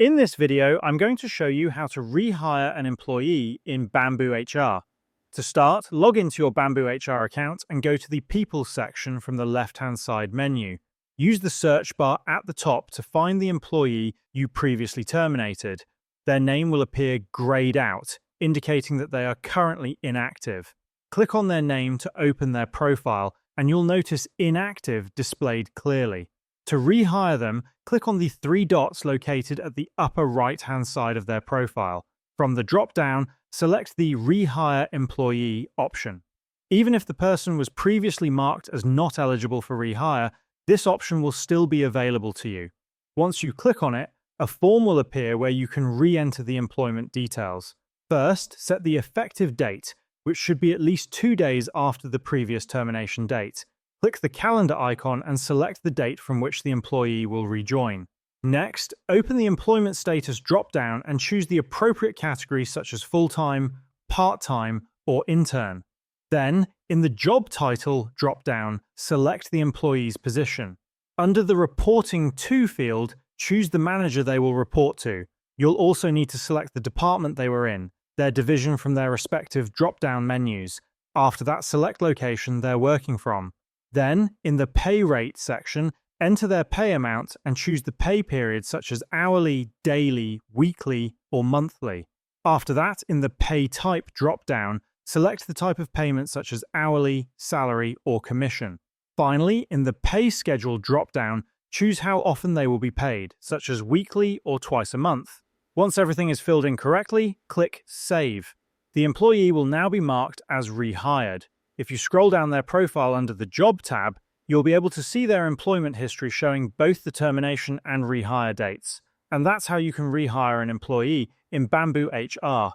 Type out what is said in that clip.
In this video, I'm going to show you how to rehire an employee in BambooHR. To start, log into your BambooHR account and go to the People section from the left-hand side menu. Use the search bar at the top to find the employee you previously terminated. Their name will appear grayed out, indicating that they are currently inactive. Click on their name to open their profile, and you'll notice inactive displayed clearly. To rehire them, click on the three dots located at the upper right-hand side of their profile. From the drop-down, select the Rehire Employee option. Even if the person was previously marked as not eligible for rehire, this option will still be available to you. Once you click on it, a form will appear where you can re-enter the employment details. First, set the effective date, which should be at least 2 days after the previous termination date. Click the calendar icon and select the date from which the employee will rejoin. Next, open the employment status drop-down and choose the appropriate category such as full-time, part-time, or intern. Then, in the job title drop-down, select the employee's position. Under the Reporting To field, choose the manager they will report to. You'll also need to select the department they were in, their division from their respective drop-down menus. After that, select location they're working from. Then, in the Pay Rate section, enter their pay amount and choose the pay period such as hourly, daily, weekly, or monthly. After that, in the Pay Type drop-down, select the type of payment such as hourly, salary, or commission. Finally, in the Pay Schedule drop-down, choose how often they will be paid, such as weekly or twice a month. Once everything is filled in correctly, click Save. The employee will now be marked as rehired. If you scroll down their profile under the Job tab, you'll be able to see their employment history showing both the termination and rehire dates. And that's how you can rehire an employee in BambooHR.